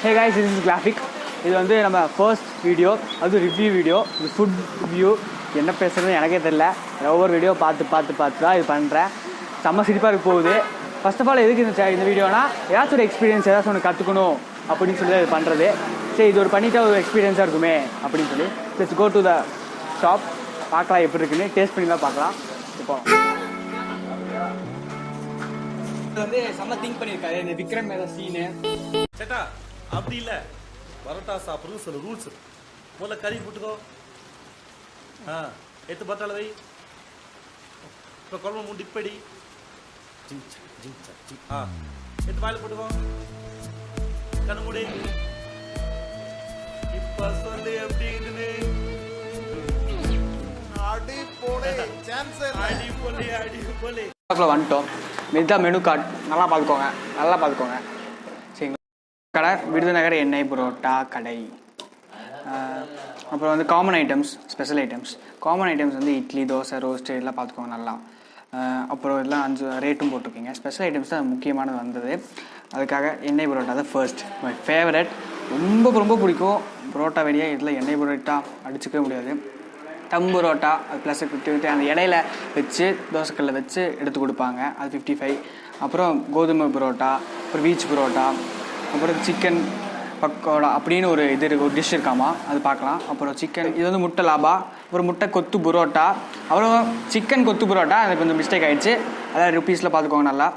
Hey guys, this is Graphic. இது வந்து நம்ம ஃபர்ஸ்ட் வீடியோ, அது ரிவ்யூ வீடியோ. இது ஃபுட் ரிவ்யூ. என்ன பேசுகிறதுன்னு எனக்கே தெரியல. ஒவ்வொரு வீடியோ பார்த்து தான் இது பண்ணுறேன். செம்ம சிரிப்பாக இருக்க போகுது. ஃபர்ஸ்ட் ஆஃப் ஆல் எதுக்கு இந்த வீடியோனா ஏதாச்சும் ஒரு எக்ஸ்பீரியன்ஸ் ஏதாச்சும் ஒன்று கற்றுக்கணும் அப்படின்னு சொல்லி இது பண்ணுறது. சரி, இது ஒரு பண்ணிட்டா ஒரு எக்ஸ்பீரியன்ஸாக இருக்குமே அப்படின்னு சொல்லி just go to the shop, பார்க்கலாம் எப்படி இருக்குன்னு, டேஸ்ட் பண்ணி தான் பார்க்கலாம். இப்போ இது வந்து செம்ம திங்க் பண்ணியிருக்காரு இந்த விக்ரம் மேலே சீனு. சேட்டா அப்படி இல்லை, பரோட்டா சாப்பிட்றது சில ரூல்ஸ் இருக்கு. முதல்ல கறி போட்டுக்கோ, எடுத்து பட்டாள வை, இப்போ குழம்பு 3 டிப்படி எடுத்து வாயில் போட்டுக்கோ, கண்ணு மூடி. இப்போ சொல்லு எப்படி இதுன்னு. அடி போலே வந்துட்டோம். இதுதான் மெனு கார்டு. நல்லா பார்த்துக்கோங்க. கடை விருதுநகர் எண்ணெய் புரோட்டா கடை. அப்புறம் வந்து common items, special items. Common items வந்து இட்லி, தோசை, ரோஸ்ட்டு இதெல்லாம் பார்த்துக்கோங்க நல்லா. அப்புறம் இதெல்லாம் 5 ரேட்டும் போட்டிருக்கீங்க. ஸ்பெஷல் ஐட்டம்ஸ் தான் முக்கியமானது வந்தது. அதுக்காக எண்ணெய் புரோட்டா தான் ஃபர்ஸ்ட், மை ஃபேவரட். ரொம்ப பிடிக்கும் புரோட்டா. வெளியே இதில் எண்ணெய் புரோட்டா அடிச்சுக்கவே முடியாது. தம் புரோட்டா அது ப்ளஸ் 50 அந்த இடையில வச்சு தோசைக்கல்ல வச்சு எடுத்து கொடுப்பாங்க, அது 55. அப்புறம் கோதுமை புரோட்டா, அப்புறம் வீச் புரோட்டா, அப்புறம் சிக்கன் பக்கோடா அப்படின்னு ஒரு இது இருக்குது, ஒரு டிஷ் இருக்காமா, அது பார்க்கலாம். அப்புறம் சிக்கன், இது வந்து முட்டை லாபா, அப்புறம் முட்டை கொத்து புரோட்டா, அப்புறம் சிக்கன் கொத்து புரோட்டா. அது கொஞ்சம் மிஸ்டேக் ஆகிடுச்சு, அதாவது ருப்பீஸில் பார்த்துக்கோங்க நல்லா.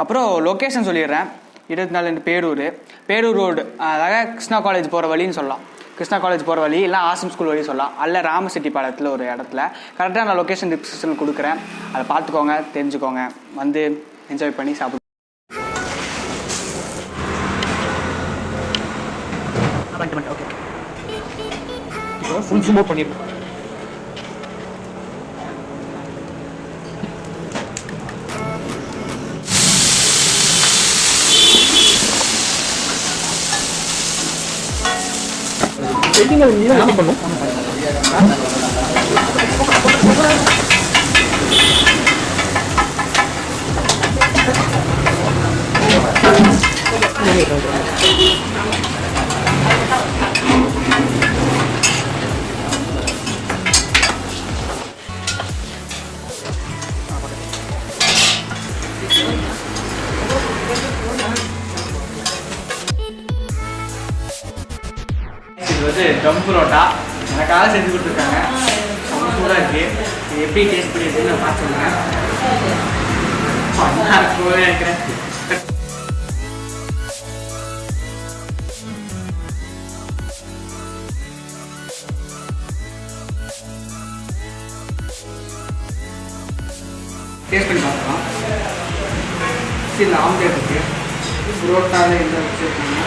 அப்புறம் லொக்கேஷன் சொல்லிடுறேன். 24 பேரூர் ரோடு, அதாவது கிருஷ்ணா காலேஜ் போகிற வழின்னு சொல்லலாம். கிருஷ்ணா காலேஜ் போகிற வழி இல்லை ஆசம் ஸ்கூல் வழி சொல்லலாம். அல்ல ராமசெட்டிப்பாளையத்தில் ஒரு இடத்துல. கரெக்டாக நான் லொக்கேஷன் டிஸ்கிரிப்ஷனில் கொடுக்குறேன், அதை பார்த்துக்கோங்க, தெரிஞ்சுக்கோங்க, வந்து என்ஜாய் பண்ணி சாப்பிடுவோம். ஓகே, ஃபுல் ஜூம் அவுட் பண்ணிருக்கோம். என்ன பண்ணும் இது வந்து டம் புரோட்டா எனக்காக செஞ்சு கொடுத்துருக்காங்க. ரொம்ப சூடாக இருக்குது. இது எப்படி டேஸ்ட் பண்ணி இருக்குன்னு நான் பார்த்து சொல்லுங்கள். இருக்கிறேன். டேஸ்ட் பண்ணி பார்க்கலாம். இந்த ஆம்லேட் இருக்குது, புரோட்டாவில் எந்த வச்சுருக்காங்க.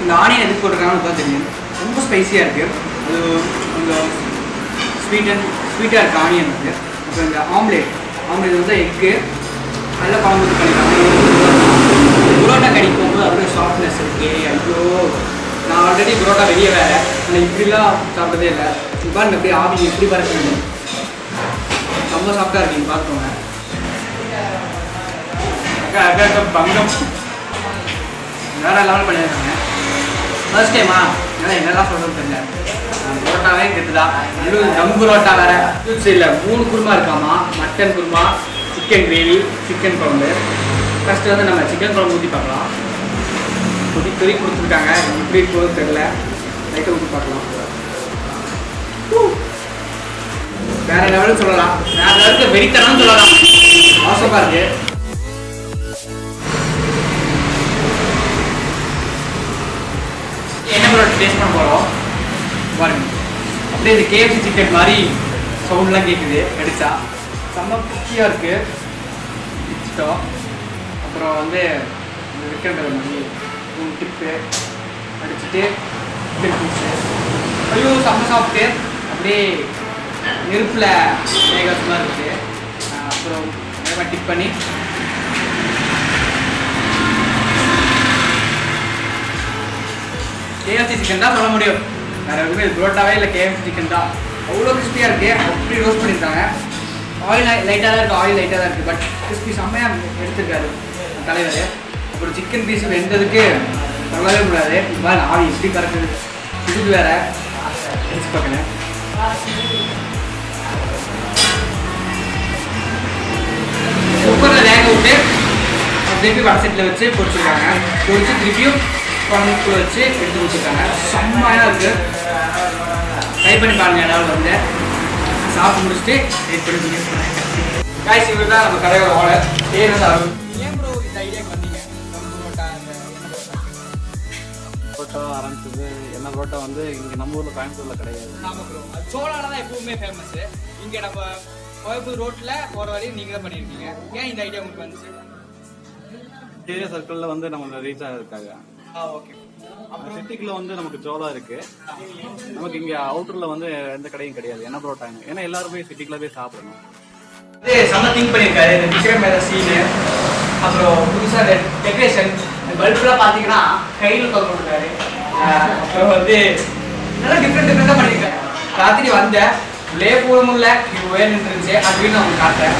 இந்த ஆனியன் எதுக்கு போட்டிருக்காங்கன்னு தான் தெரியும். ரொம்ப ஸ்பைஸியாக இருக்குது. அது கொஞ்சம் ஸ்வீட்டாக இருக்குது ஆனியன் இருக்குது. அப்புறம் இந்த ஆம்லேட் வந்து எக்கு நல்லா குழம்பு பண்ணிக்கலாம். புரோட்டா கடிக்கு போகும்போது அப்படியே சாஃப்ட்னஸ் இருக்குது. ஐயோ, நான் ஆல்ரெடி புரோட்டா வெளியே வேறு, ஆனால் இப்படிலாம் சாப்பிட்டதே இல்லை. பாருங்க அப்படியே ஆவி எப்படி பறக்குது, ரொம்ப சாஃப்டாக இருக்கீங்க பார்த்துக்கோங்க. பங்கம் வேறு லெவல் பண்ணியிருக்காங்க. ஃபர்ஸ்ட் டைமா ஏன்னா என்னெல்லாம் சொல்கிறது தெரியல. புரோட்டாவே கெத்துதா, இன்னும் தம் புரோட்டா வேறு இல்லை. 3 குருமா இருக்காமா, mutton kurma, chicken gravy, chicken குழம்பு. ஃபஸ்ட்டு வந்து நம்ம சிக்கன் குழம்பு ஊற்றி பார்க்கலாம். கொதி கொடுத்துருக்காங்க, எப்படி போகுது தெரியல. லைட்டாக ஊற்றி பார்க்கலாம். வேற லெவலுன்னு சொல்லலாம், வேற லெவலுக்கு வெறித்தனம்னு சொல்லலாம். அவசரமாக இருக்கு. என்ன ப்ரோட்டா டேஸ்ட் பண்ண போகிறோம் பாருங்க. அப்படியே இந்த KFC சிக்கன் மாதிரி சவுண்ட்லாம் கேட்குது கடிச்சா. செம்ம குச்சியாக இருக்குது. இஷ்டம். அப்புறம் வந்து இந்த விற்கிற மாதிரி 3 டிப்பு அடிச்சுட்டு ஐயோ செம்ம சாப்பிட்டு அப்படியே நெருப்பில் வேகமாக இருக்குது. அப்புறம் வேகமாக டிப் பண்ணி KFC சிக்கன் தான் சொல்ல முடியும். வேறு எதுவுமே புரோட்டாவே இல்லை, KFC சிக்கன் தான். அவ்வளோ கிறிஸ்பியாக இருக்குது. அப்படி ரோஸ்ட் பண்ணியிருக்காங்க. ஆயில் லைட்டாக தான் இருக்குது, ஆயில் லைட்டாக தான் இருக்குது. பட் கிறிஸ்பி செம்மையாக எடுத்துருக்காரு தலைவர். அப்புறம் சிக்கன் பீஸ் வெந்ததுக்கு சொல்லவே முடியாது. இப்போ ஆவி எப்படி பறக்குது, இது வேற அடிச்சு பார்க்கணும். குக்கரில் வேக விட்டு திருப்பி வடை செட்டில் வச்சு பொரிச்சிருக்காங்க. பொரிச்சு திருப்பியும் குழம்புக்குள்ள வச்சு எடுத்து வச்சுருக்காங்க. செம்மையாக இருக்குது. ட்ரை பண்ணி பாருங்கள். எல்லாரும் வந்து சாப்பிட்டு முடிச்சுட்டு வெயிட் பண்ணி காய்ச்சி. இவர் தான் நம்ம கடையோட ஓனர். பேர் வந்து அருண். ஏன் ப்ரோ இந்த ஐடியாவுக்கு வந்தீங்க? புரோட்டா ஆரம்பிச்சது என்ன புரோட்டா வந்து இங்கே நம்ம ஊரில் கோயம்புத்தூரில் கிடையாது. ஆமாம் ப்ரோ, அது சோளால தான் எப்பவுமே ஃபேமஸ்ஸு. இங்கே நம்ம கோயம்புத்தூர் ரோட்டில் போகிற வரையும் நீங்கள் தான் பண்ணியிருக்கீங்க. ஏன் இந்த ஐடியா உங்களுக்கு வந்துச்சு? ஏரியா சர்க்கிளில் வந்து நம்ம ரீச்சாக இருக்காங்க. ஓகே. அப்புறம் சிட்டிக்குள்ள வந்து நமக்கு ஜோலா இருக்கு. நமக்கு இங்கே அவுட்டர்ல வந்து எந்த கடையும் கிடையாது என்ன புரோட்டாங்க. ஏன்னா எல்லாருமே சிட்டிக்குள்ள போய் சாப்பிடணும். செம்ம திங்க் பண்ணியிருக்காரு. இந்த டிக்கெட் மேலே சீனு, அப்புறம் புதுசாக டெக்கரேஷன், பல்பெலாம் பார்த்தீங்கன்னா கையில் கொண்டுருக்காரு. அப்புறம் வந்து நல்லா டிஃப்ரெண்ட்டாக பண்ணியிருக்காரு. ராத்திரி வந்தேன், உள்ளே போக முடியல, இது வேணுன்னு இருந்துச்சு. அப்படின்னு நான் உங்களுக்கு காட்டுறேன்.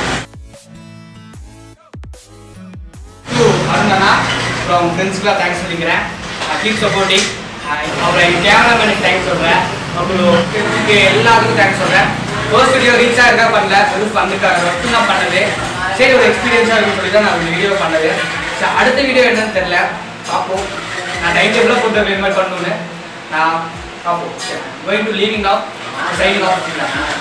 அருணா, அப்புறம் அவங்க ஃப்ரெண்ட்ஸ்க்குலாம் தேங்க்ஸ் சொல்லிக்கிறேன். Keep supporting. அப்புறம் எங்கள் கேமராமேனுக்கு தேங்க்ஸ் சொல்கிறேன். அப்புறம் எல்லாத்துக்கும் தேங்க்ஸ் சொல்கிறேன். ஃபர்ஸ்ட் வீடியோ ரீச்சாக இருக்கா பண்ணல, வெறும் பண்ணுக்காக மட்டும் தான் பண்ணது. சரி, ஒரு எக்ஸ்பீரியன்ஸாக இருக்குன்னு சொல்லி தான் நான் இந்த வீடியோ பண்ணது. சரி, அடுத்த வீடியோ என்னன்னு தெரில, பார்ப்போம். நான் டைம் டேபிளாக போட்டு பேமெண்ட் பண்ணணுன்னு நான் பார்ப்போம். Going to leaving off signing of.